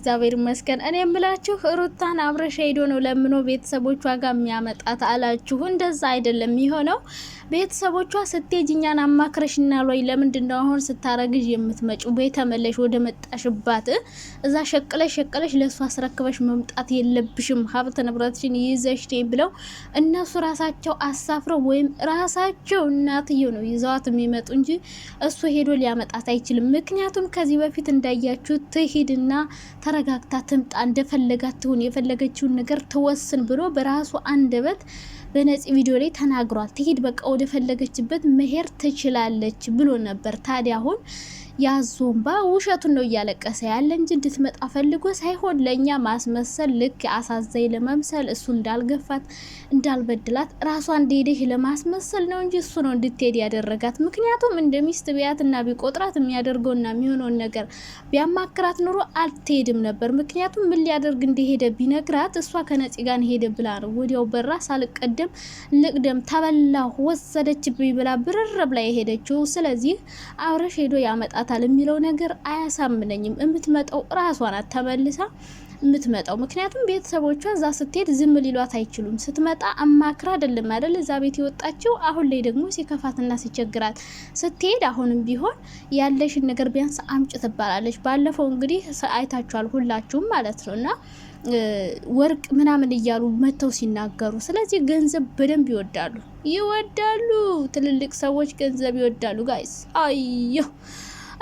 እግዚአብሔር ይመስገን። እኔ የምላችሁ ሩታን አብረሽ ሄዶ ነው ለምኖ ቤተሰቦቿ ጋር የሚያመጣት አላችሁ። እንደዛ አይደለም የሚሆነው። ቤተሰቦቿ ስትሄጂ እኛን አማክረሽና ወይ ለምንድነው አሁን ስታረግሽ የምትመጪው? ቤተመለሽ ወደ መጣሽባት እዛ ሸቅለሽ ለሱ አስረክበሽ መምጣት የለብሽም። ሀብት ንብረትሽን ይዘሽ ነይ ብለው እነሱ ራሳቸው አሳፍረው ወይም ራሳቸው እናትየው ነው ይዘዋት የሚመጡ እንጂ እሱ ሄዶ ሊያመጣት አይችልም። ምክንያቱም ከዚህ በፊት እንዳያችሁ ትሂድና ተረጋግታ ትምጣ፣ እንደፈለጋት ትሁን፣ የፈለገችውን ነገር ትወስን ብሎ በራሱ አንደበት በነፂ ቪዲዮ ላይ ተናግሯል። ትሂድ በቃ ወደ ፈለገችበት መሄድ ትችላለች ብሎ ነበር። ታዲያ አሁን ያዞምባ ውሸቱን ነው እያለቀሰ ያለ እንጂ እንድትመጣ ፈልጎ ሳይሆን ለኛ ማስመሰል፣ ልክ አሳዛኝ ለመምሰል እሱ እንዳልገፋት እንዳልበድላት ራሷ እንደሄደች ለማስመሰል ነው እንጂ እሱ ነው እንድትሄድ ያደረጋት። ምክንያቱም እንደ ሚስት ቢያትና ቢቆጥራት የሚያደርገውና የሚሆነውን ነገር ቢያማክራት ኑሮ አልትሄድም ነበር። ምክንያቱም ምን ሊያደርግ እንደሄደ ቢነግራት እሷ ከነፂ ጋር ሄደ ብላ ነው ወዲያው በራ ሳልቀደም ልቅደም ተበላሁ ወሰደችብኝ ብላ ብርር ብላ የሄደችው። ስለዚህ አብረሽ ሄዶ ያመጣት የሚለው ነገር አያሳምነኝም። የምትመጣው ራሷ ናት ተመልሳ የምትመጣው። ምክንያቱም ቤተሰቦቿ እዛ ስትሄድ ዝም ሊሏት አይችሉም። ስትመጣ አማክራ አይደለም አይደል እዛ ቤት የወጣችው። አሁን ላይ ደግሞ ሲከፋትና ሲቸግራት ስትሄድ አሁንም ቢሆን ያለሽን ነገር ቢያንስ አምጭ ትባላለች። ባለፈው እንግዲህ አይታችኋል ሁላችሁም ማለት ነውና ወርቅ ምናምን እያሉ መተው ሲናገሩ። ስለዚህ ገንዘብ በደንብ ይወዳሉ። ትልልቅ ሰዎች ገንዘብ ይወዳሉ ጋይስ። አዮ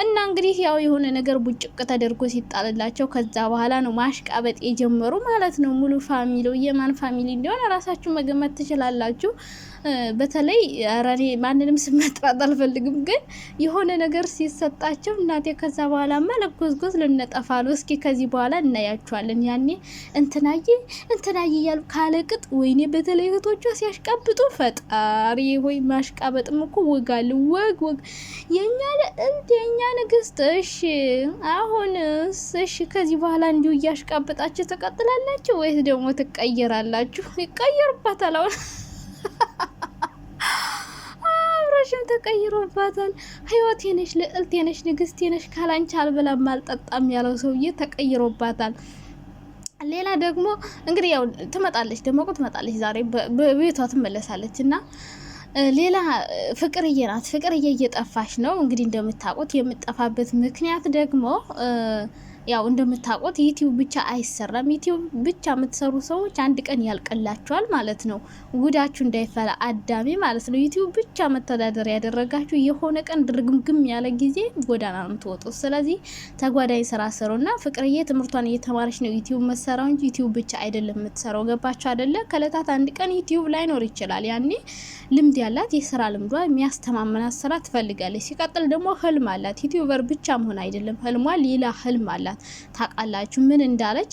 እና እንግዲህ ያው የሆነ ነገር ቡጭቅ ተደርጎ ሲጣልላቸው ከዛ በኋላ ነው ማሽቃበጥ የጀመሩ ማለት ነው። ሙሉ ፋሚሊው የማን ፋሚሊ እንደሆነ ራሳችሁ መገመት ትችላላችሁ። በተለይ አራኔ ማንንም ስመጥራት አልፈልግም፣ ግን የሆነ ነገር ሲሰጣቸው እናቴ ከዛ በኋላ ማለጎዝጎዝ ልነጠፋ ነው። እስኪ ከዚህ በኋላ እናያቸዋለን። ያኔ እንትናዬ እያሉ ካለቅጥ ወይኔ በተለይ እህቶቿ ሲያሽቃብጡ ፈጣሪ ሆይ ማሽቃበጥም እኮ ወጋል ወግ የኛ ንግስት። እሺ አሁንስ እሺ ከዚህ በኋላ እንዲሁ እያሽቃበጣችሁ ተቀጥላላችሁ ወይስ ደግሞ ትቀየራላችሁ? ይቀየርባታል አሁን አብረሽም ተቀይሮባታል። ህይወቴ ነሽ፣ ልዕልቴ ነሽ፣ ንግስቴ ነሽ፣ ካላንቺ አልበላም አልጠጣም ያለው ሰውዬ ተቀይሮባታል። ሌላ ደግሞ እንግዲህ ያው ትመጣለች፣ ደመቁ ትመጣለች፣ ዛሬ በቤቷ ትመለሳለች እና ሌላ ፍቅርዬ ናት። ፍቅርዬ እየጠፋች ነው እንግዲህ እንደምታውቁት። የምጠፋበት ምክንያት ደግሞ ያው እንደምታውቁት ዩቲዩብ ብቻ አይሰራም። ዩቲዩብ ብቻ የምትሰሩ ሰዎች አንድ ቀን ያልቅላችኋል ማለት ነው። ጉዳችሁ እንዳይፈላ አዳሚ ማለት ነው። ዩቲዩብ ብቻ መተዳደር ያደረጋችሁ የሆነ ቀን ድርግምግም ያለ ጊዜ ጎዳና ነው የምትወጡት። ስለዚህ ተጓዳኝ ስራ ሰሩና ፍቅርዬ ትምህርቷን እየተማረች ነው ዩቲዩብ መሰራው እንጂ ዩቲዩብ ብቻ አይደለም የምትሰራው። ገባችሁ አይደለ? ከለታት አንድ ቀን ዩቲዩብ ላይኖር ይችላል። ያኔ ልምድ ያላት የስራ ልምዷ የሚያስተማመናት ስራ ትፈልጋለች። ሲቀጥል ደግሞ ህልም አላት። ዩቲዩበር ብቻ መሆን አይደለም ህልሟ፣ ሌላ ህልም አላት። ታውቃላችሁ ምን እንዳለች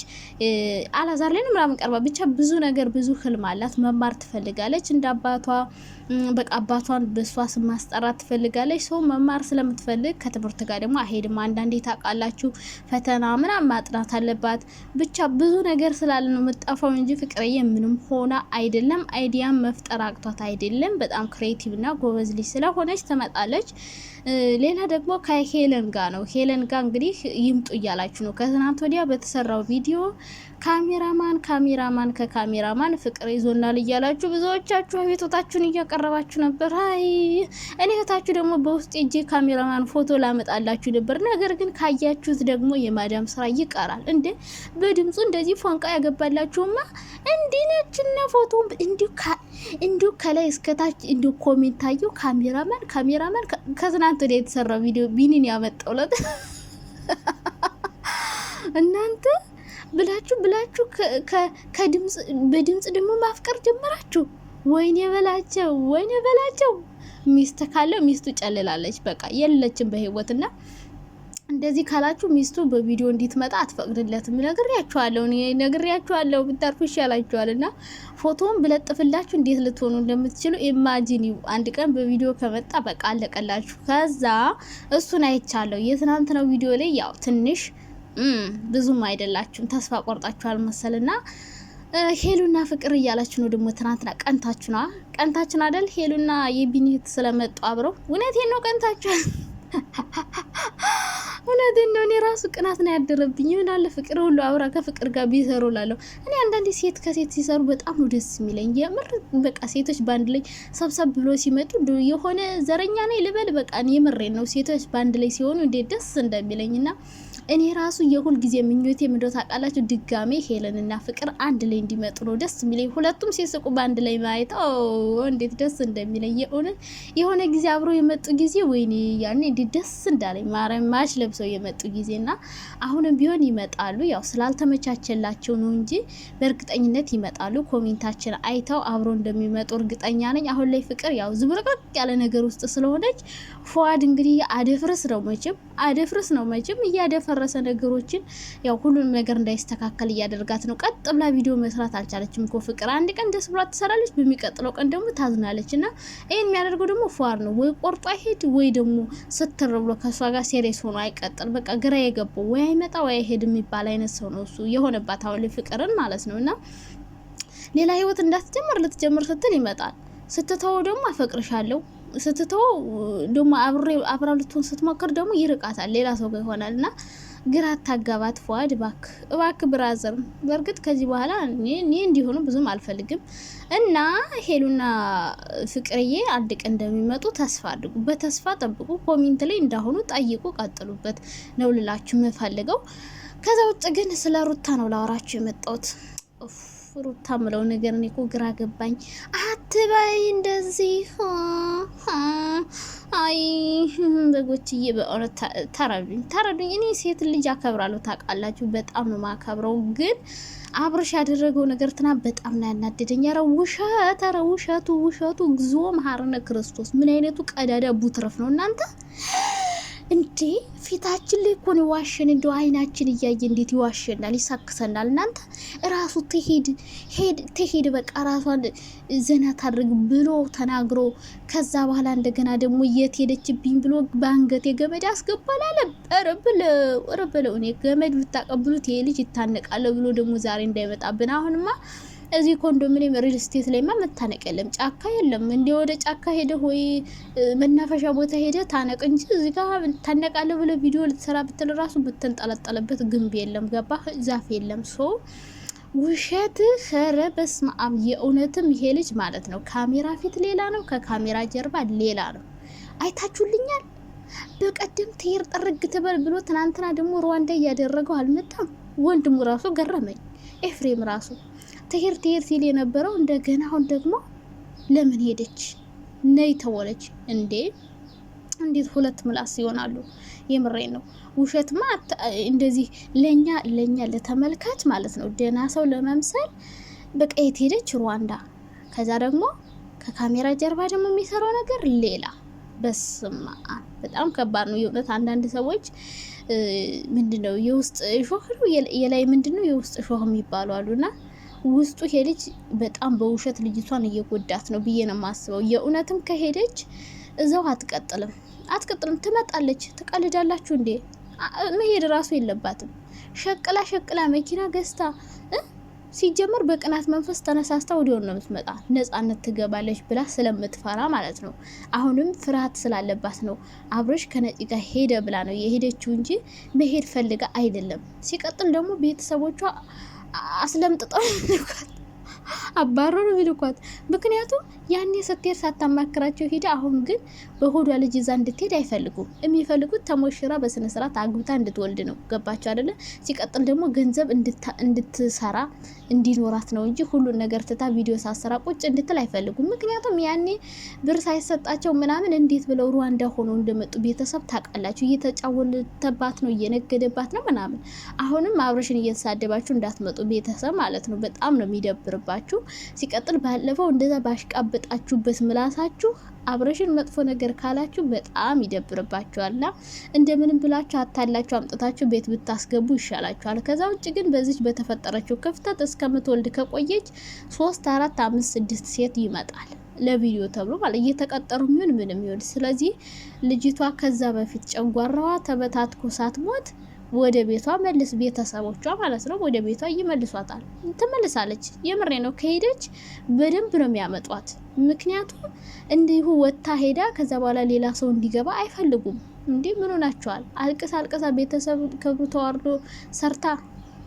አላዛር ላይ ምናምን ቀርባ ብቻ ብዙ ነገር ብዙ ህልም አላት። መማር ትፈልጋለች እንደ አባቷ በቃ አባቷን በሷ ስም ማስጠራት ትፈልጋለች። ሰው መማር ስለምትፈልግ ከትምህርት ጋር ደግሞ አይሄድም። አንዳንዴ ታውቃላችሁ ፈተና ምናምን ማጥናት አለባት። ብቻ ብዙ ነገር ስላለ ነው የምጠፋው እንጂ ፍቅርዬ ምንም ሆና አይደለም። አይዲያም መፍጠር አቅቷት አይደለም። በጣም ክሬቲቭ እና ጎበዝ ልጅ ስለሆነች ትመጣለች። ሌላ ደግሞ ከሄለን ጋር ነው። ሄለን ጋር እንግዲህ ይምጡ እያላችሁ ነው። ከትናንት ወዲያ በተሰራው ቪዲዮ ካሜራማን ፍቅር ይዞናል እያላችሁ ብዙዎቻችሁ አቤቶታችሁን እያቀረባችሁ ነበር። አይ እኔ እህታችሁ ደግሞ በውስጥ እጄ ካሜራማን ፎቶ ላመጣላችሁ ነበር። ነገር ግን ካያችሁት ደግሞ የማዳም ስራ ይቀራል እንዴ። በድምጹ እንደዚህ ፎንቃ ያገባላችሁማ እንዲህ ነችና ፎቶ እንዲሁ ከላይ እስከታች እንዲሁ ኮሜንት ታየው ካሜራማን ከትናንት ወዲያ የተሰራው ቪዲዮ ቢኒን ያመጣውለት እናንተ ብላችሁ በድምጽ ደግሞ ማፍቀር ጀመራችሁ። ወይኔ በላቸው። ሚስት ካለው ሚስቱ ጨልላለች፣ በቃ የለችም በህይወትና እንደዚህ ካላችሁ ሚስቱ በቪዲዮ እንድትመጣ አትፈቅድለትም። ነግሬያችኋለሁ ብታርፉ ይሻላችኋልና ፎቶውን ብለጥፍላችሁ እንዴት ልትሆኑ እንደምትችሉ ኢማጂን። አንድ ቀን በቪዲዮ ከመጣ በቃ አለቀላችሁ። ከዛ እሱን አይቻለሁ የትናንትናው ቪዲዮ ላይ ያው ትንሽ ብዙም አይደላችሁም፣ ተስፋ ቆርጣችኋል መሰልና ሄሉና ፍቅር እያላችሁ ነው። ደግሞ ትናንትና ቀንታችን አይደል? ሄሉና የቢኒት ስለመጡ አብረው እውነቴን ነው ቀንታችሁ እውነቴን ነው። እኔ ራሱ ቅናት ነው ያደረብኝ። ምን አለ ፍቅር ሁሉ አብራ ከፍቅር ጋር ቢሰሩ ላለሁ። እኔ አንዳንዴ ሴት ከሴት ሲሰሩ በጣም ነው ደስ የሚለኝ። የምር በቃ ሴቶች ባንድ ላይ ሰብሰብ ብሎ ሲመጡ የሆነ ዘረኛ ነኝ ልበል፣ በቃ የምሬን ነው። ሴቶች ባንድ ላይ ሲሆኑ እንዴት ደስ እንደሚለኝና እኔ ራሱ የሁል ጊዜ ምኞቴ ምንድነው ታውቃላችሁ? ድጋሜ ሄለንና ፍቅር አንድ ላይ እንዲመጡ ነው ደስ የሚለኝ። ሁለቱም ሲስቁ በአንድ ላይ ማየት እንዴት ደስ እንደሚለኝ የሆነ ጊዜ አብሮ የመጡ ጊዜ ወይኔ ያኔ እንዴት ደስ እንዳለኝ ማርያም፣ ማች ለብሰው የመጡ ጊዜና አሁንም ቢሆን ይመጣሉ። ያው ስላልተመቻቸላቸው ነው እንጂ በእርግጠኝነት ይመጣሉ። ኮሜንታችን አይተው አብሮ እንደሚመጡ እርግጠኛ ነኝ። አሁን ላይ ፍቅር ያው ዝብርቅርቅ ያለ ነገር ውስጥ ስለሆነች ፏድ እንግዲህ አደፍርስ ነው መቼም እያደፈረሰ ነገሮችን ያው ሁሉንም ነገር እንዳይስተካከል እያደረጋት ነው። ቀጥ ብላ ቪዲዮ መስራት አልቻለችም እኮ ፍቅር። አንድ ቀን ደስ ብላ ትሰራለች፣ በሚቀጥለው ቀን ደግሞ ታዝናለች። እና ይሄን የሚያደርገው ደግሞ ፏድ ነው። ወይ ቆርጦ አይሄድ ወይ ደግሞ ስትር ብሎ ከሷ ጋር ሴሪየስ ሆኖ አይቀጥል። በቃ ግራ የገባው ወይ አይመጣ ወይ አይሄድ የሚባል አይነት ሰው ነው እሱ የሆነባት አሁን ላይ ፍቅርን ማለት ነው። እና ሌላ ህይወት እንዳትጀምር ልትጀምር ስትል ይመጣል። ስትተወው ደግሞ አፈቅርሻለሁ ስትተወው ደግሞ አብራ ልትሆን ስትሞክር ደግሞ ይርቃታል፣ ሌላ ሰው ጋር ይሆናል። እና ግራ አታጋባት ፏድ፣ እባክ ብራዘር። በእርግጥ ከዚህ በኋላ እኔ እንዲሆኑ ብዙም አልፈልግም። እና ሄሉና ፍቅርዬ አንድ ቀን እንደሚመጡ ተስፋ አድርጉ፣ በተስፋ ጠብቁ። ኮሜንት ላይ እንዳሁኑ ጠይቁ፣ ቀጥሉበት ነው ልላችሁ የምፈልገው። ከዛ ውጭ ግን ስለ ሩታ ነው ላወራችሁ የመጣሁት። ሩታ ምለው ነገር እኔ እኮ ግራ ገባኝ። አትበይ እንደዚህ። አይ በጎችዬ በእውነት ተረዱኝ። እኔ ሴት ልጅ አከብራለሁ ታውቃላችሁ፣ በጣም ነው ማከብረው። ግን አብርሽ ያደረገው ነገር ትናንት በጣም ነው ያናደደኝ። ኧረ ውሸቱ እግዚኦ መሐረነ ክርስቶስ። ምን አይነቱ ቀዳዳ ቡትረፍ ነው እናንተ እንዴ! ፊታችን ላይ እኮ ነው ዋሸን። እንደው አይናችን እያየ እንዴት ይዋሸናል፣ ይሳክሰናል። እናንተ ራሱ ትሄድ በቃ ራሷን ዘና ታድርግ ብሎ ተናግሮ ከዛ በኋላ እንደገና ደግሞ የት ሄደችብኝ ብሎ በአንገት የገመድ አስገባል አለ። ኧረ ብለው እኔ ገመድ ብታቀብሉት ይሄ ልጅ ይታነቃል ብሎ ደግሞ ዛሬ እንዳይመጣብን። አሁንማ እዚህ ኮንዶሚኒየም ሪል ስቴት ላይማ መታነቅ የለም፣ ጫካ የለም። እንደ ወደ ጫካ ሄደ ወይ መናፈሻ ቦታ ሄደ ታነቅ እንጂ እዚህ ጋር ታነቃለህ ብለ ቪዲዮ ልትሰራ ብትል ራሱ ብትንጠለጠለበት ግንብ የለም፣ ገባ ዛፍ የለም። ሶ ውሸት ኸረ በስመ አብ። የእውነትም ይሄ ልጅ ማለት ነው ካሜራ ፊት ሌላ ነው፣ ከካሜራ ጀርባ ሌላ ነው። አይታችሁልኛል። በቀደም ትሄር ጥርግ ትበል ብሎ ትናንትና ደግሞ ሩዋንዳ እያደረገው አልመጣም። ወንድሙ ራሱ ገረመኝ፣ ኤፍሬም ራሱ ትሄር ሲል የነበረው እንደገና አሁን ደግሞ ለምን ሄደች ነይ ተወለች እንዴ? እንዴት ሁለት ምላስ ይሆናሉ? የምሬን ነው። ውሸትማ እንደዚህ ለኛ ለተመልካች ማለት ነው ደህና ሰው ለመምሰል በቃ የት ሄደች? ሩዋንዳ። ከዛ ደግሞ ከካሜራ ጀርባ ደግሞ የሚሰራው ነገር ሌላ። በስማ በጣም ከባድ ነው የእውነት። አንዳንድ ሰዎች ምንድነው የውስጥ እሾህ ነው የላይ ምንድነው የውስጥ እሾህ የሚባሉ አሉና ውስጡ ሄደች በጣም በውሸት ልጅቷን እየጎዳት ነው ብዬ ነው የማስበው። የእውነትም ከሄደች እዛው አትቀጥልም፣ ትመጣለች። ትቀልዳላችሁ እንዴ? መሄድ ራሱ የለባትም። ሸቅላ መኪና ገዝታ ሲጀመር በቅናት መንፈስ ተነሳስታ ወዲያው ነው የምትመጣ። ነጻነት ትገባለች ብላ ስለምትፈራ ማለት ነው። አሁንም ፍርሃት ስላለባት ነው አብርሽ ከነፂ ጋር ሄደ ብላ ነው የሄደችው እንጂ መሄድ ፈልጋ አይደለም። ሲቀጥል ደግሞ ቤተሰቦቿ አስለምጥጠው አባሮ ነው የሚልኳት። ምክንያቱም ያኔ ስትሄድ ሳታማክራቸው ሄደ። አሁን ግን በሆዷ ልጅ ይዛ እንድትሄድ አይፈልጉም። የሚፈልጉት ተሞሽራ በስነ ስርዓት አግብታ እንድትወልድ ነው። ገባቸው አይደለ? ሲቀጥል ደግሞ ገንዘብ እንድትሰራ እንዲኖራት ነው እንጂ ሁሉን ነገር ትታ ቪዲዮ ሳሰራ ቁጭ እንድትል አይፈልጉም። ምክንያቱም ያኔ ብር ሳይሰጣቸው ምናምን እንዴት ብለው ሩዋንዳ ሆነው እንደመጡ ቤተሰብ ታውቃላችሁ። እየተጫወተባት ነው፣ እየነገደባት ነው ምናምን። አሁንም አብርሽን እየተሳደባችሁ እንዳትመጡ ቤተሰብ ማለት ነው። በጣም ነው የሚደብርባችሁ። ሲቀጥል ባለፈው እንደዛ ባሽቃበጣችሁበት ምላሳችሁ አብርሽን መጥፎ ነገር ካላችሁ በጣም ይደብርባችኋልና እንደምንም ብላችሁ አታላችሁ አምጥታችሁ ቤት ብታስገቡ ይሻላችኋል። ከዛ ውጭ ግን በዚች በተፈጠረችው ክፍተት እስከምትወልድ ከቆየች 3 4 5 6 ሴት ይመጣል ለቪዲዮ ተብሎ ማለት እየተቀጠሩ ምንም ይወድ። ስለዚህ ልጅቷ ከዛ በፊት ጨጓራዋ ተበታትኮ ሳትሞት ወደ ቤቷ መልስ፣ ቤተሰቦቿ ማለት ነው ወደ ቤቷ ይመልሷታል። ትመልሳለች። የምሬ ነው። ከሄደች በደንብ ነው የሚያመጧት። ምክንያቱም እንዲሁ ወታ ሄዳ ከዛ በኋላ ሌላ ሰው እንዲገባ አይፈልጉም። እንዴ ምን ሆናችኋል? አልቅሳ ቤተሰብ ክብሩ ተዋርዶ ሰርታ